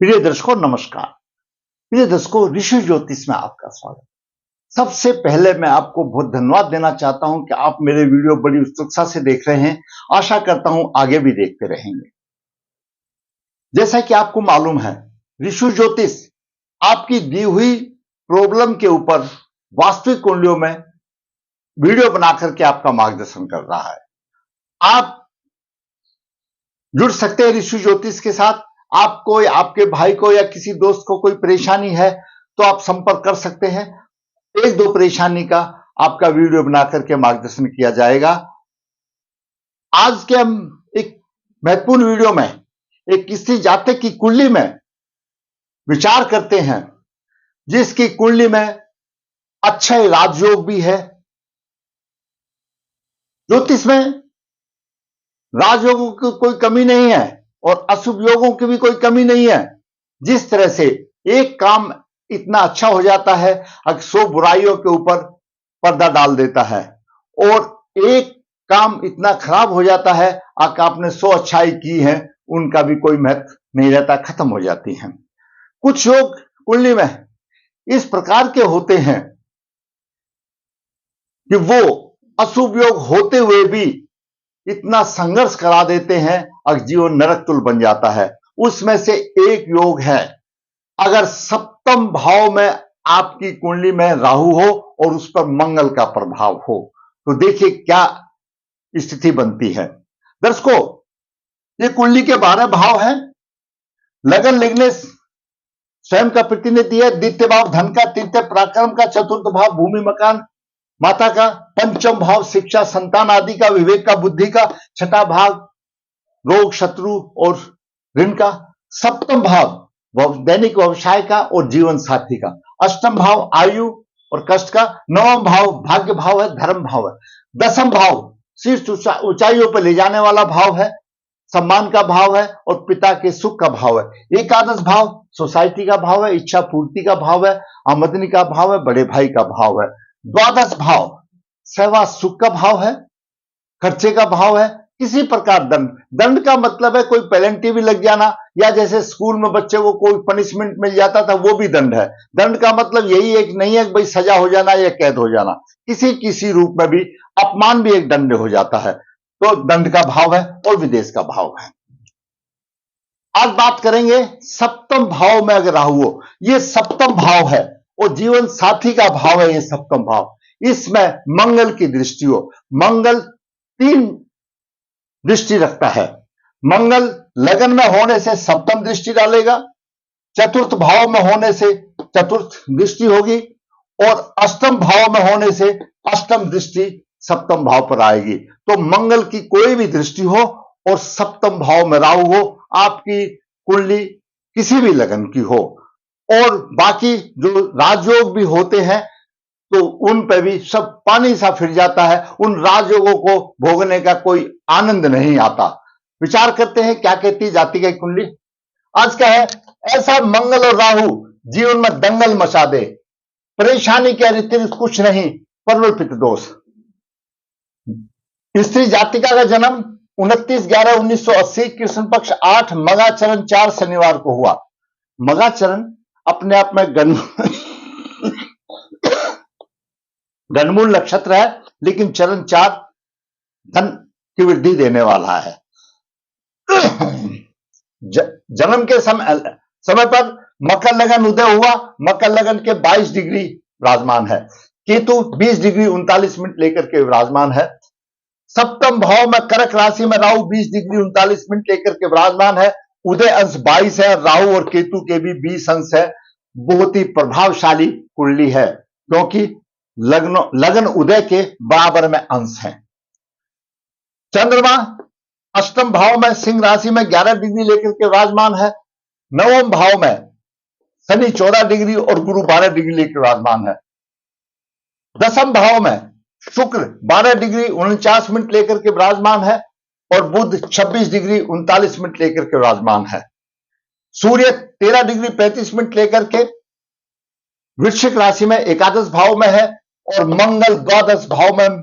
प्रिय दर्शकों नमस्कार। प्रिय दर्शकों, ऋषि ज्योतिष में आपका स्वागत। सबसे पहले मैं आपको बहुत धन्यवाद देना चाहता हूं कि आप मेरे वीडियो बड़ी उत्सुकता से देख रहे हैं। आशा करता हूं आगे भी देखते रहेंगे। जैसा कि आपको मालूम है, ऋषि ज्योतिष आपकी दी हुई प्रॉब्लम के ऊपर वास्तविक कुंडलियों में वीडियो बना करके आपका मार्गदर्शन कर रहा है। आप जुड़ सकते हैं ऋषि ज्योतिष के साथ। आपको या आपके भाई को या किसी दोस्त को कोई परेशानी है तो आप संपर्क कर सकते हैं। एक दो परेशानी का आपका वीडियो बना करके मार्गदर्शन किया जाएगा। आज के हम एक महत्वपूर्ण वीडियो में एक किसी जातक की कुंडली में विचार करते हैं, जिसकी कुंडली में अच्छे राजयोग भी है। ज्योतिष में राजयोगों की कोई कमी नहीं है और अशुभ योगों की भी कोई कमी नहीं है। जिस तरह से एक काम इतना अच्छा हो जाता है, 100 बुराइयों के ऊपर पर्दा डाल देता है, और एक काम इतना खराब हो जाता है कि आपने 100 अच्छाई की है, उनका भी कोई महत्व नहीं रहता, खत्म हो जाती हैं। कुछ योग कुंडली में इस प्रकार के होते हैं कि वो अशुभ योग होते हुए भी इतना संघर्ष करा देते हैं और जीवन नरक तुल्य बन जाता है। उसमें से एक योग है, अगर सप्तम भाव में आपकी कुंडली में राहु हो और उस पर मंगल का प्रभाव हो, तो देखिए क्या स्थिति बनती है। दर्शकों, ये कुंडली के 12 भाव हैं। लगन लिग्नेश स्वयं का प्रतिनिधि है। द्वितीय भाव धन का, तृतीय पराक्रम का, चतुर्थ भाव भूमि मकान माता का, पंचम भाव शिक्षा संतान आदि का, विवेक का, बुद्धि का, छठा भाव रोग शत्रु और ऋण का, सप्तम भाव दैनिक व्यवसाय का और जीवन साथी का, अष्टम भाव आयु और कष्ट का, नवम भाव भाग्य भाव है, धर्म भाव है, दसम भाव शीर्ष ऊंचाइयों पर ले जाने वाला भाव है, सम्मान का भाव है और पिता के सुख का भाव है, एकादश भाव सोसाइटी का भाव है, इच्छा पूर्ति का भाव है, आमदनी का भाव है, बड़े भाई का भाव है, द्वादश भाव सेवा सुख का भाव है, खर्चे का भाव है, किसी प्रकार दंड। दंड का मतलब है कोई पेनल्टी भी लग जाना, या जैसे स्कूल में बच्चे को कोई पनिशमेंट मिल जाता था, वो भी दंड है। दंड का मतलब यही एक नहीं है कि भाई सजा हो जाना या कैद हो जाना, किसी किसी रूप में भी अपमान भी एक दंड हो जाता है। तो दंड का भाव है और विदेश का भाव है। आज बात करेंगे सप्तम भाव में अगर राहु हो, ये सप्तम भाव है और जीवन साथी का भाव है ये सप्तम भाव। इसमें मंगल की दृष्टि हो, मंगल 3 दृष्टि रखता है। मंगल लगन में होने से सप्तम दृष्टि डालेगा, चतुर्थ भाव में होने से चतुर्थ दृष्टि होगी, और अष्टम भाव में होने से अष्टम दृष्टि सप्तम भाव पर आएगी। तो मंगल की कोई भी दृष्टि हो और सप्तम भाव में राहु हो, आपकी कुंडली किसी भी लगन की हो, और बाकी जो राजयोग भी होते हैं तो उन पर भी सब पानी सा फिर जाता है। उन राजयोगों को भोगने का कोई आनंद नहीं आता। विचार करते हैं क्या कहती जाति की कुंडली। आज का है, ऐसा मंगल और राहु जीवन में दंगल मचा दे, परेशानी के अतिरिक्त कुछ नहीं, परवल दोष। स्त्री जातिका का जन्म 29/11/1980 कृष्ण पक्ष 8 मगा चरण 4 शनिवार को हुआ। मगा चरण अपने आप में गणमूल नक्षत्र है, लेकिन चरण 4 धन की वृद्धि देने वाला है। जन्म के समय पर मकर लगन उदय हुआ। मकर लगन के 22 डिग्री विराजमान है। केतु 20 डिग्री 39 मिनट लेकर के विराजमान है। सप्तम भाव में कर्क राशि में राहु 20 डिग्री 39 मिनट लेकर के विराजमान है। उदय अंश 22 है, राहु और केतु के भी 20 अंश है। बहुत ही प्रभावशाली कुंडली है, क्योंकि लगन उदय के बराबर में अंश है। चंद्रमा अष्टम भाव में सिंह राशि में 11 डिग्री लेकर के विराजमान है। नवम भाव में शनि 14 डिग्री और गुरु 12 डिग्री लेकर विराजमान है। दसम भाव में शुक्र 12 डिग्री 49 मिनट लेकर के विराजमान है और बुध 26 डिग्री 39 मिनट लेकर के विराजमान है। सूर्य 13 डिग्री 35 मिनट लेकर के वृश्चिक राशि में एकादश भाव में है और मंगल द्वादश भाव में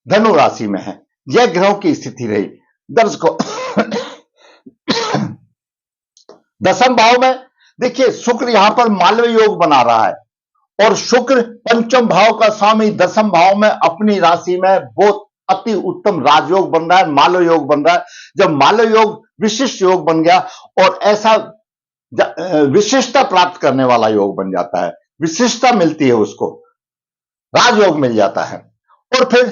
धनु राशि में है। यह ग्रहों की स्थिति रही। दर्शकों, दसम भाव में देखिए शुक्र यहां पर मालव योग बना रहा है, और शुक्र पंचम भाव का स्वामी दसम भाव में अपनी राशि में बहुत अति उत्तम राजयोग बन रहा है, मालव योग बन रहा है। जब मालव योग विशिष्ट योग बन गया और ऐसा विशिष्टता प्राप्त करने वाला योग बन जाता है, विशिष्टता मिलती है उसको, राजयोग मिल जाता है। और फिर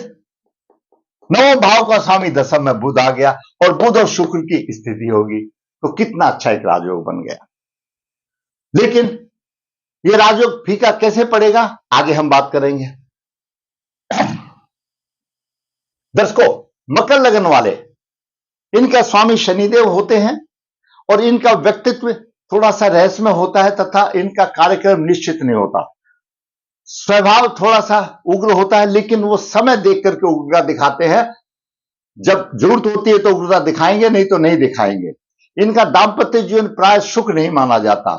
नवम भाव का स्वामी दसम में बुध आ गया और बुध और शुक्र की स्थिति होगी, तो कितना अच्छा एक राजयोग बन गया। लेकिन यह राजयोग फीका कैसे पड़ेगा, आगे हम बात करेंगे। दर्शकों, मकर लगन वाले, इनका स्वामी शनिदेव होते हैं और इनका व्यक्तित्व थोड़ा सा रहस्यमय होता है तथा इनका कार्यक्रम निश्चित नहीं होता। स्वभाव थोड़ा सा उग्र होता है, लेकिन वो समय देख करके उग्रता दिखाते हैं। जब जरूरत होती है तो उग्रता दिखाएंगे, नहीं तो नहीं दिखाएंगे। इनका दाम्पत्य जीवन प्राय सुख नहीं माना जाता।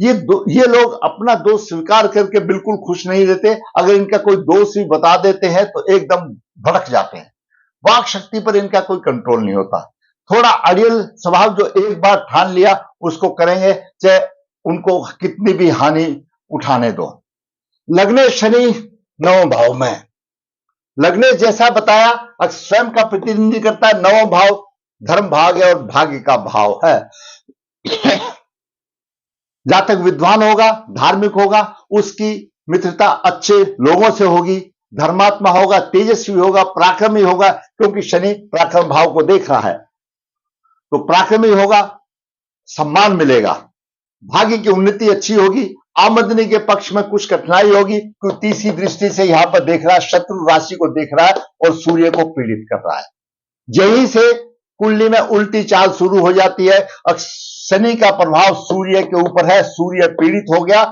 ये लोग अपना दोष स्वीकार करके बिल्कुल खुश नहीं रहते। अगर इनका कोई दोष भी बता देते हैं तो एकदम भड़क जाते हैं। वाक शक्ति पर इनका कोई कंट्रोल नहीं होता। थोड़ा अड़ियल स्वभाव, जो एक बार ठान लिया उसको करेंगे, चाहे उनको कितनी भी हानि उठाने दो। लग्ने शनि नवम भाव में, लग्ने जैसा बताया स्वयं का प्रतिनिधि करता है। नवम भाव धर्म भाग है और भाग्य का भाव है। जातक विद्वान होगा, धार्मिक होगा, उसकी मित्रता अच्छे लोगों से होगी, धर्मात्मा होगा, तेजस्वी होगा, पराक्रमी होगा, क्योंकि शनि पराक्रम भाव को देख रहा है, तो पराक्रमी होगा, सम्मान मिलेगा, भाग्य की उन्नति अच्छी होगी। आमदनी के पक्ष में कुछ कठिनाई होगी, क्योंकि तीसरी दृष्टि से यहां पर देख रहा है, शत्रु राशि को देख रहा है और सूर्य को पीड़ित कर रहा है। यहीं से कुंडली में उल्टी चाल शुरू हो जाती है। शनि का प्रभाव सूर्य के ऊपर है, सूर्य पीड़ित हो गया।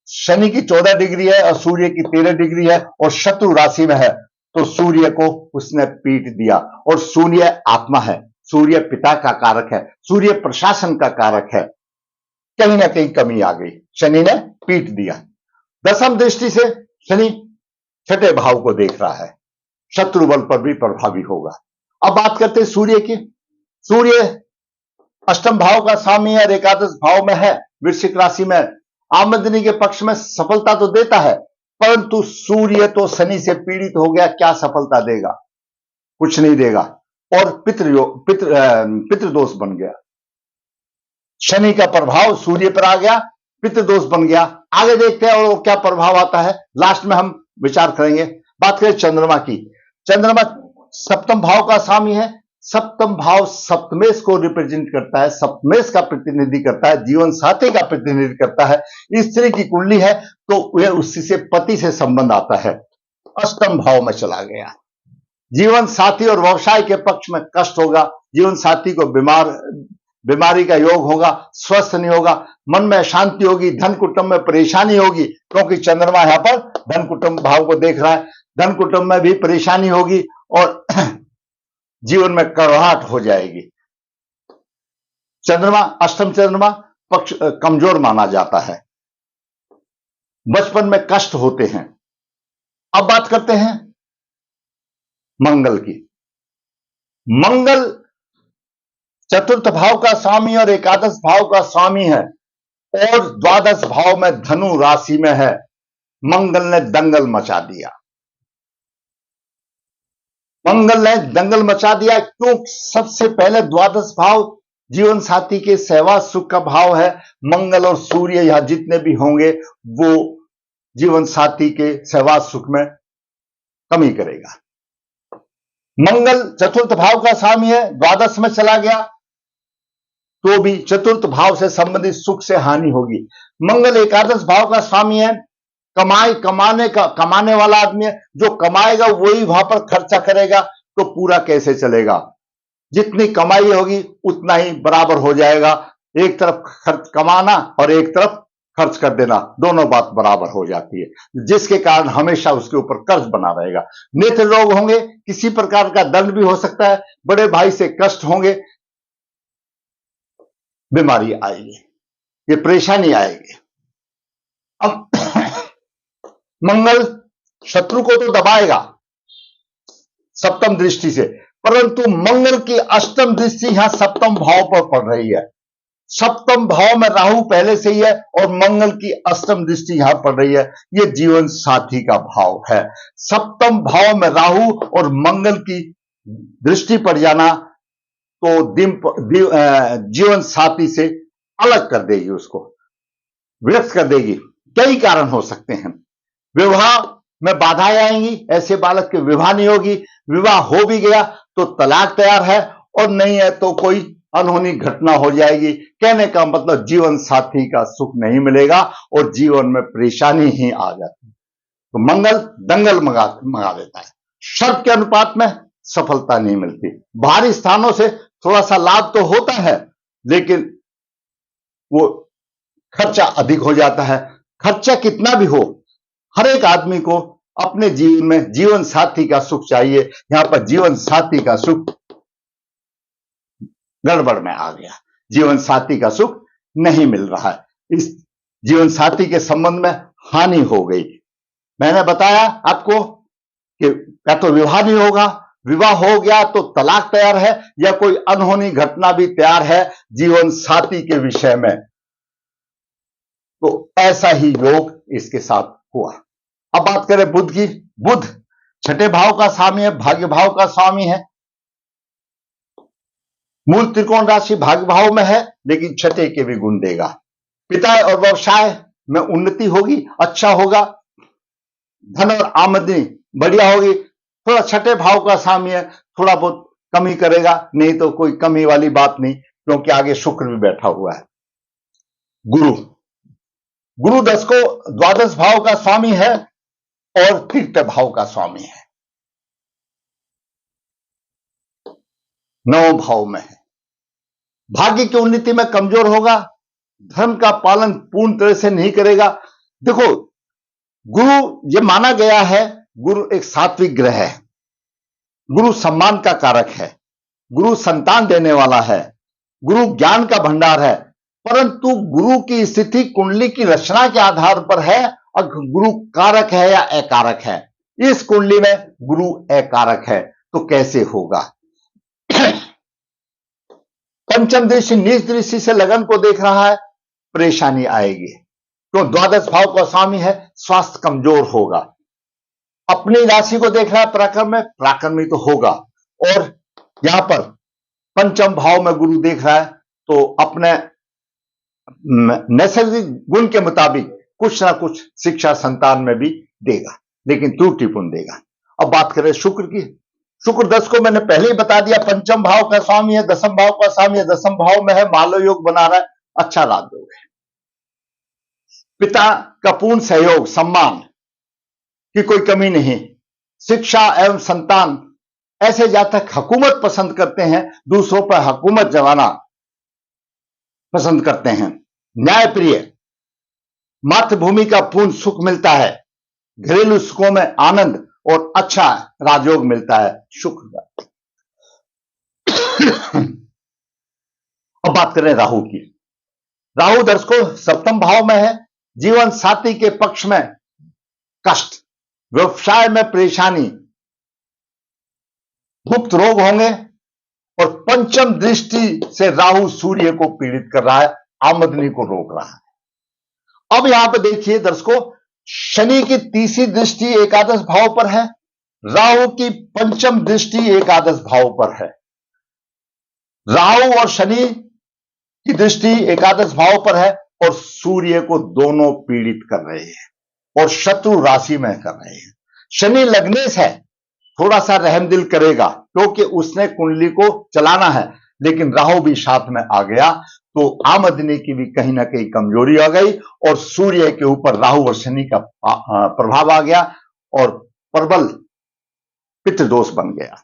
शनि की 14 डिग्री है और सूर्य की 13 डिग्री है और शत्रु राशि में है, तो सूर्य को उसने पीट दिया। और सूर्य आत्मा है, सूर्य पिता का कारक है, सूर्य प्रशासन का कारक है। कहीं ना कहीं कमी आ गई, शनि ने पीट दिया। दसम दृष्टि से शनि छठे भाव को देख रहा है, शत्रु बल पर भी प्रभावी होगा। अब बात करते हैं सूर्य की। सूर्य अष्टम भाव का स्वामी और एकादश भाव में है, वृश्चिक राशि में। आमदनी के पक्ष में सफलता तो देता है, परंतु सूर्य तो शनि से पीड़ित हो गया, क्या सफलता देगा, कुछ नहीं देगा। और पितृदोष बन गया, शनि का प्रभाव सूर्य पर आ गया, पितृदोष बन गया। आगे देखते हैं और क्या प्रभाव आता है, लास्ट में हम विचार करेंगे। बात करें चंद्रमा की। चंद्रमा सप्तम भाव का स्वामी है। सप्तम भाव सप्तमेश को रिप्रेजेंट करता है, सप्तमेश का प्रतिनिधि करता है, जीवन साथी का प्रतिनिधि करता है। स्त्री की कुंडली है तो वह उसी से पति से संबंध आता है। अष्टम भाव में चला गया, जीवन साथी और व्यवसाय के पक्ष में कष्ट होगा, जीवन साथी को बीमारी का योग होगा, स्वस्थ नहीं होगा, मन में अशांति होगी, धन कुटुंब में परेशानी होगी, क्योंकि चंद्रमा यहां पर धन कुटुंब भाव को देख रहा है। धन कुटुंब में भी परेशानी होगी और जीवन में कड़वाहट हो जाएगी। चंद्रमा, अष्टम चंद्रमा पक्ष कमजोर माना जाता है, बचपन में कष्ट होते हैं। अब बात करते हैं मंगल की। मंगल चतुर्थ भाव का स्वामी और एकादश भाव का स्वामी है और द्वादश भाव में धनु राशि में है। मंगल ने दंगल मचा दिया, मंगल ने दंगल मचा दिया। क्यों? सबसे पहले द्वादश भाव जीवन साथी के सेवा सुख का भाव है। मंगल और सूर्य यहां जितने भी होंगे वो जीवन साथी के सेवा सुख में कमी करेगा। मंगल चतुर्थ भाव का स्वामी है, द्वादश में चला गया तो भी चतुर्थ भाव से संबंधित सुख से हानि होगी। मंगल एकादश भाव का स्वामी है, कमाने वाला आदमी है। जो कमाएगा वही वहां पर खर्चा करेगा, तो पूरा कैसे चलेगा। जितनी कमाई होगी उतना ही बराबर हो जाएगा। एक तरफ खर्च कमाना और एक तरफ खर्च कर देना, दोनों बात बराबर हो जाती है, जिसके कारण हमेशा उसके ऊपर कर्ज बना रहेगा। नेत्र रोग होंगे, किसी प्रकार का दंड भी हो सकता है, बड़े भाई से कष्ट होंगे, बीमारी आएगी, ये परेशानी आएगी। अब मंगल शत्रु को तो दबाएगा सप्तम दृष्टि से, परंतु मंगल की अष्टम दृष्टि यहां सप्तम भाव पर पड़ रही है। सप्तम भाव में राहु पहले से ही है और मंगल की अष्टम दृष्टि यहां पड़ रही है। यह जीवन साथी का भाव है। सप्तम भाव में राहु और मंगल की दृष्टि पड़ जाना तो जीवन साथी से अलग कर देगी, उसको विरक्त कर देगी। कई कारण हो सकते हैं। विवाह में बाधाएं आएंगी, ऐसे बालक के विवाह नहीं होगी। विवाह हो भी गया तो तलाक तैयार है, और नहीं है तो कोई अनहोनी घटना हो जाएगी। कहने का मतलब जीवन साथी का सुख नहीं मिलेगा और जीवन में परेशानी ही आ जाती है। तो मंगल दंगल मंगा देता है। शर्त के अनुपात में सफलता नहीं मिलती। बाहरी स्थानों से थोड़ा सा लाभ तो होता है, लेकिन वो खर्चा अधिक हो जाता है। खर्चा कितना भी हो, हर एक आदमी को अपने जीवन में जीवन साथी का सुख चाहिए। यहां पर जीवन साथी का सुख गड़बड़ में आ गया। जीवन साथी का सुख नहीं मिल रहा है। इस जीवन साथी के संबंध में हानि हो गई। मैंने बताया आपको कि या तो विवाह नहीं होगा, विवाह हो गया तो तलाक तैयार है, या कोई अनहोनी घटना भी तैयार है जीवन साथी के विषय में। तो ऐसा ही योग इसके साथ हुआ। अब बात करें बुध की। बुध छठे भाव का स्वामी है, भाग्य भाव का स्वामी है। मूल त्रिकोण राशि भाग्य भाव में है, लेकिन छठे के भी गुण देगा। पिता और व्यवसाय में उन्नति होगी, अच्छा होगा। धन और आमदनी बढ़िया होगी। थोड़ा छठे भाव का स्वामी है, थोड़ा बहुत कमी करेगा, नहीं तो कोई कमी वाली बात नहीं, क्योंकि आगे शुक्र भी बैठा हुआ है। गुरु गुरु 10 को द्वादश भाव का स्वामी है और तृतीय भाव का स्वामी है, 9 भाव में है। भाग्य की उन्नति में कमजोर होगा, धर्म का पालन पूर्ण तरह से नहीं करेगा। देखो, गुरु ये माना गया है, गुरु एक सात्विक ग्रह है, गुरु सम्मान का कारक है, गुरु संतान देने वाला है, गुरु ज्ञान का भंडार है। परंतु गुरु की स्थिति कुंडली की रचना के आधार पर है, और गुरु कारक है या अकारक है। इस कुंडली में गुरु अकारक है, तो कैसे होगा? पंचम दृष्टि नीच दृष्टि से लगन को देख रहा है, परेशानी आएगी। तो द्वादश भाव का स्वामी है, स्वास्थ्य कमजोर होगा। अपनी राशि को देख रहा है पराक्रम में, पराक्रमी तो होगा। और यहां पर पंचम भाव में गुरु देख रहा है, तो अपने नैसर्गिक गुण के मुताबिक कुछ ना कुछ शिक्षा संतान में भी देगा, लेकिन त्रुटिपूर्ण देगा। अब बात करें शुक्र की। शुक्र 10 को मैंने पहले ही बता दिया, पंचम भाव का स्वामी है, दसम भाव का स्वामी है, दसम भाव में है, मालो योग बना रहा है, अच्छा राजयोग है। पिता का पूर्ण सहयोग, सम्मान की कोई कमी नहीं। शिक्षा एवं संतान, ऐसे जातक हुकूमत पसंद करते हैं, दूसरों पर हुकूमत जमाना पसंद करते हैं। न्यायप्रिय, मातृभूमि का पूर्ण सुख मिलता है, घरेलू सुखों में आनंद और अच्छा राजयोग मिलता है शुक्र का। अब बात करें राहु की। राहु 10 को सप्तम भाव में है, जीवन साथी के पक्ष में कष्ट, व्यवसाय में परेशानी, गुप्त रोग होंगे, और पंचम दृष्टि से राहु सूर्य को पीड़ित कर रहा है, आमदनी को रोक रहा है। अब यहां पर देखिए दर्शकों, शनि की तीसरी दृष्टि एकादश भाव पर है, राहु की पंचम दृष्टि एकादश भाव पर है। राहु और शनि की दृष्टि एकादश भाव पर है, और सूर्य को दोनों पीड़ित कर रहे हैं और शत्रु राशि में कर रहे हैं। शनि लग्नेश है, थोड़ा सा रहम दिल करेगा क्योंकि उसने कुंडली को चलाना है, लेकिन राहु भी साथ में आ गया, तो आमदनी की भी कहीं ना कहीं कमजोरी आ गई, और सूर्य के ऊपर राहु और शनि का प्रभाव आ गया, और प्रबल पितृदोष बन गया।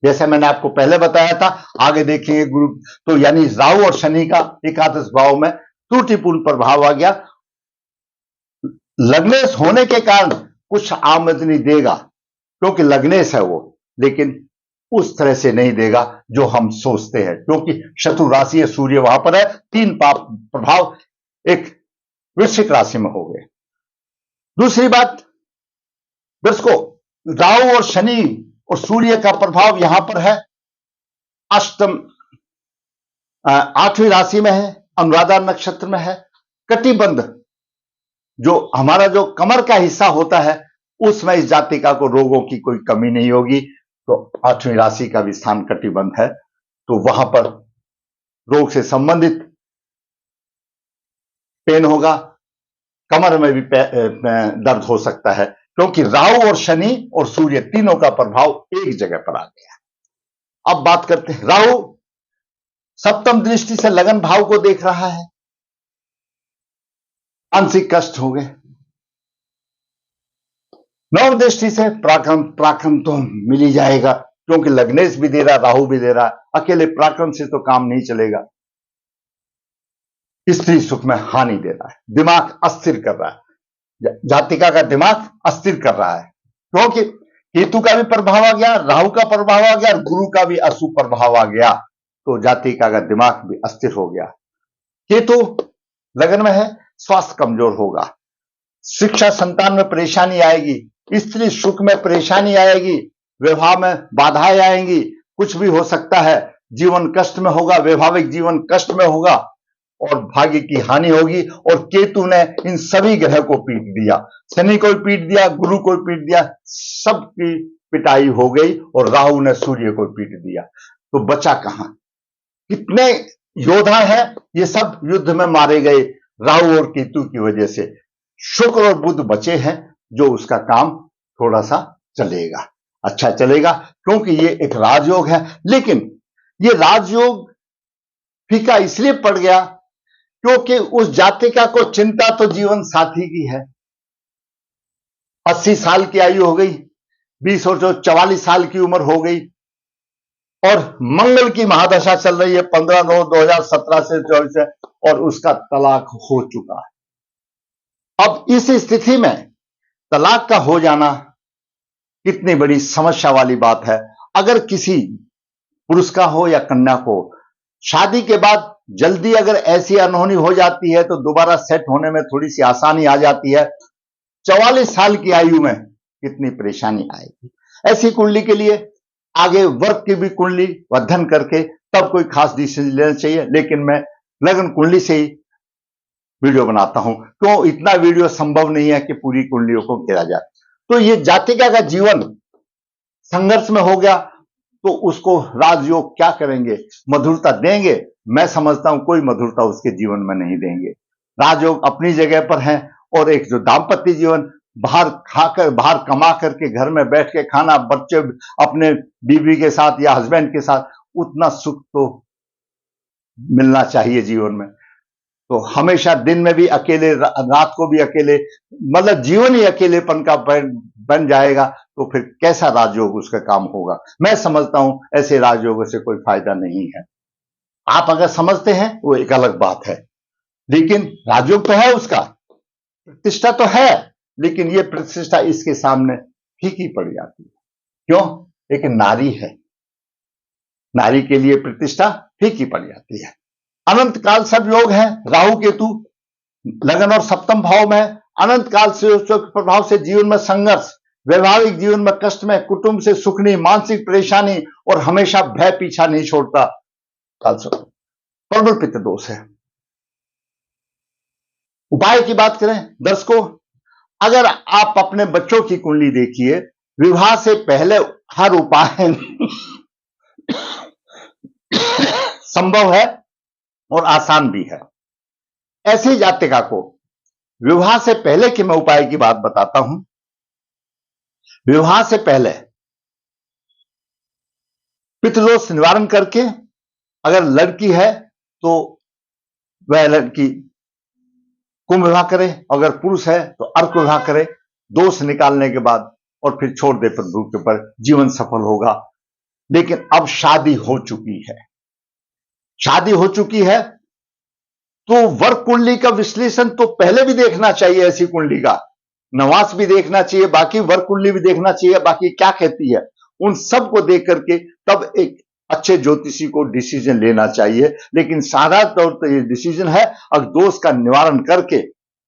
जैसे मैंने आपको पहले बताया था, आगे देखेंगे गुरु, तो यानी राहु और शनि का एकादश भाव में त्रुटिपूर्ण प्रभाव आ गया। लग्नेश होने के कारण कुछ आमदनी देगा, क्योंकि लग्नेश है वो, लेकिन उस तरह से नहीं देगा जो हम सोचते हैं, क्योंकि शत्रु राशि है, सूर्य वहां पर है, 3 पाप प्रभाव एक वृश्चिक राशि में हो गए। दूसरी बात दर्शकों, राहु और शनि और सूर्य का प्रभाव यहां पर है, अष्टम 8वीं राशि में है, अनुराधा नक्षत्र में है। कटिबंध जो हमारा जो कमर का हिस्सा होता है उसमें इस जातिका को रोगों की कोई कमी नहीं होगी। तो 8वीं राशि का भी स्थान कटिबंध है, तो वहां पर रोग से संबंधित पेन होगा, कमर में भी दर्द हो सकता है, क्योंकि राहु और शनि और सूर्य तीनों का प्रभाव एक जगह पर आ गया। अब बात करते हैं, राहु सप्तम दृष्टि से लगन भाव को देख रहा है, मानसिक कष्ट हो गए। नव दृष्टि से प्राक्रम तो मिल ही जाएगा, क्योंकि लग्नेश भी दे रहा, राहु भी दे रहा। अकेले प्राक्रम से तो काम नहीं चलेगा, स्त्री सुख में हानि दे रहा है, दिमाग अस्थिर कर रहा है, जातिका का दिमाग अस्थिर कर रहा है, क्योंकि केतु का भी प्रभाव आ गया, राहु का प्रभाव आ गया और गुरु का भी अशुभ प्रभाव आ गया, तो जातिका का दिमाग भी अस्थिर हो गया। केतु लगन में है, स्वास्थ्य कमजोर होगा, शिक्षा संतान में परेशानी आएगी, स्त्री सुख में परेशानी आएगी, विवाह में बाधाएं आएंगी, कुछ भी हो सकता है, जीवन कष्ट में होगा, वैवाहिक जीवन कष्ट में होगा और भाग्य की हानि होगी। और केतु ने इन सभी ग्रह को पीट दिया, शनि को पीट दिया, गुरु को पीट दिया, सबकी पिटाई हो गई और राहु ने सूर्य को पीट दिया। तो बचा कहां? कितने योद्धा है, ये सब युद्ध में मारे गए राहु और केतु की वजह से। शुक्र और बुध बचे हैं, जो उसका काम थोड़ा सा चलेगा, अच्छा चलेगा, क्योंकि ये एक राजयोग है। लेकिन ये राजयोग फीका इसलिए पड़ गया क्योंकि उस जातिका को चिंता तो जीवन साथी की है। 80 साल की आयु हो गई, 20 और 44 साल की उम्र हो गई और मंगल की महादशा चल रही है 15/9/2017 से 24 से, और उसका तलाक हो चुका है। अब इस स्थिति में तलाक का हो जाना कितनी बड़ी समस्या वाली बात है। अगर किसी पुरुष का हो या कन्या को शादी के बाद जल्दी अगर ऐसी अनहोनी हो जाती है तो दोबारा सेट होने में थोड़ी सी आसानी आ जाती है। 44 साल की आयु में कितनी परेशानी आएगी। ऐसी कुंडली के लिए आगे वर्क की भी कुंडली अध्ययन करके तब कोई खास डिसीजन लेना चाहिए, लेकिन मैं लगन कुंडली से ही वीडियो बनाता हूं, क्यों इतना वीडियो संभव नहीं है कि पूरी कुंडलियों को घेरा जाए। तो ये जातिका का जीवन संघर्ष में हो गया, तो उसको राजयोग क्या करेंगे? मधुरता देंगे? मैं समझता हूं कोई मधुरता उसके जीवन में नहीं देंगे। राजयोग अपनी जगह पर है, और एक जो दाम्पत्य जीवन, बाहर खाकर, बाहर कमा करके घर में बैठ के खाना, बच्चे अपने बीवी के साथ या हस्बैंड के साथ, उतना सुख तो मिलना चाहिए जीवन में। तो हमेशा दिन में भी अकेले, रात को भी अकेले, मतलब जीवन ही अकेलेपन का बन जाएगा, तो फिर कैसा राजयोग उसका काम होगा? मैं समझता हूं ऐसे राजयोगों से कोई फायदा नहीं है। आप अगर समझते हैं वो एक अलग बात है, लेकिन राजयोग तो है, उसका प्रतिष्ठा तो है, लेकिन ये प्रतिष्ठा इसके सामने फीकी पड़ जाती है। क्यों? एक नारी है, नारी के लिए प्रतिष्ठा फीकी पड़ जाती है। अनंत काल सब योग है, राहु केतु लगन और सप्तम भाव में, अनंत काल से प्रभाव से जीवन में संघर्ष, वैवाहिक जीवन में कष्ट में, कुटुंब से सुख नहीं, मानसिक परेशानी और हमेशा भय पीछा नहीं छोड़ता। काल से प्रबल पित्त दोष है। उपाय की बात करें दर्शकों, अगर आप अपने बच्चों की कुंडली देखिए, विवाह से पहले हर उपाय संभव है और आसान भी है। ऐसी जातिका को विवाह से पहले की मैं उपाय की बात बताता हूं। विवाह से पहले पितृदोष निवारण करके, अगर लड़की है तो वह लड़की कुंभ विवाह करे, अगर पुरुष है तो अर्क विवाह करे, दोष निकालने के बाद, और फिर छोड़ दे प्रभु के ऊपर, जीवन सफल होगा। लेकिन अब शादी हो चुकी है, शादी हो चुकी है, तो वर्क कुंडली का विश्लेषण तो पहले भी देखना चाहिए, ऐसी कुंडली का नवास भी देखना चाहिए, बाकी वर्क कुंडली भी देखना चाहिए, बाकी क्या कहती है, उन सब को देख करके तब एक अच्छे ज्योतिषी को डिसीजन लेना चाहिए। लेकिन साधा तौर पर ये डिसीजन है, अगर दोष का निवारण करके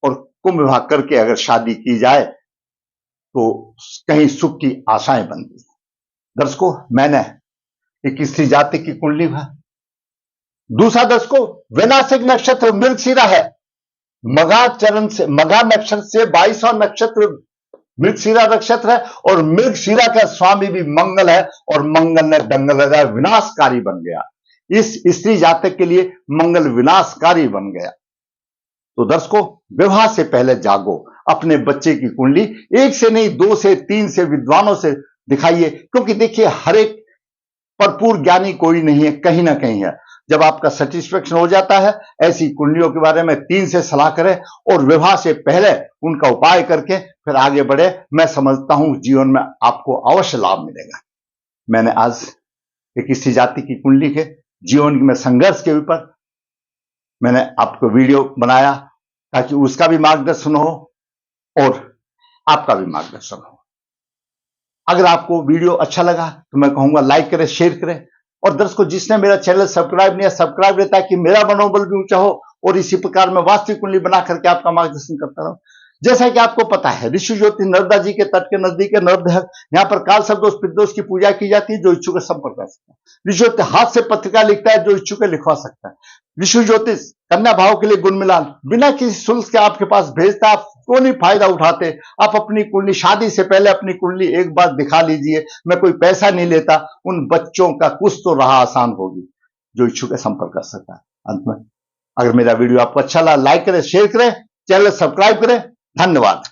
और कुंभ विवाह करके अगर शादी की जाए तो कहीं सुख की आशाएं बनती है। दर्शकों, मैंने एक स्त्री जाति की कुंडली दूसरा दर्शकों, वैनाशिक नक्षत्र मृगशिरा है। मघा चरण से, मघा नक्षत्र से 22वां नक्षत्र मृगशिरा नक्षत्र है और मृगशिरा का स्वामी भी मंगल है और मंगल ने दंगल लगाया, विनाशकारी बन गया। इस स्त्री जातक के लिए मंगल विनाशकारी बन गया। तो दर्शकों, विवाह से पहले जागो, अपने बच्चे की कुंडली एक से नहीं, 2 से 3 से विद्वानों से दिखाइए, क्योंकि देखिए हर एक भरपूर ज्ञानी कोई नहीं है, कहीं ना कहीं है। जब आपका सेटिस्फेक्शन हो जाता है, ऐसी कुंडलियों के बारे में 3 से सलाह करें और विवाह से पहले उनका उपाय करके फिर आगे बढ़े। मैं समझता हूं जीवन में आपको अवश्य लाभ मिलेगा। मैंने आज एक स्त्री जाति की कुंडली के जीवन में संघर्ष के ऊपर मैंने आपको वीडियो बनाया ताकि उसका भी मार्गदर्शन हो और आपका भी मार्गदर्शन हो। अगर आपको वीडियो अच्छा लगा तो मैं कहूंगा लाइक करें, शेयर करें। और दर्शकों, जिसने मेरा चैनल सब्सक्राइब नहीं है, सब्सक्राइब रहता है कि मेरा मनोबल भी ऊंचा हो और इसी प्रकार मैं वास्तविक कुंडली बना करके आपका मार्गदर्शन करता रहूं। जैसा कि आपको पता है, ऋषि ज्योति नर्मदा जी के तट के नजदीक है नर्मदेहर। यहाँ पर काल सर्पदोष पितृदोष की पूजा की जाती है। जो इच्छुक है संपर्क कर सकता है। ऋषि ज्योति हाथ से पत्रिका लिखता है, जो इच्छुक है लिखवा सकता है। ऋषि ज्योतिष कन्या भाव के लिए गुण मिलान बिना किसी शुल्क के आपके पास भेजता, आप क्यों नहीं फायदा उठाते? आप अपनी कुंडली, शादी से पहले अपनी कुंडली एक बार दिखा लीजिए। मैं कोई पैसा नहीं लेता, उन बच्चों का कुछ तो राह आसान होगी। जो इच्छुक है संपर्क कर सकता है। अंत में, अगर मेरा वीडियो आपको अच्छा लगा, लाइक करें, शेयर करें, चैनल सब्सक्राइब करें। धन्यवाद।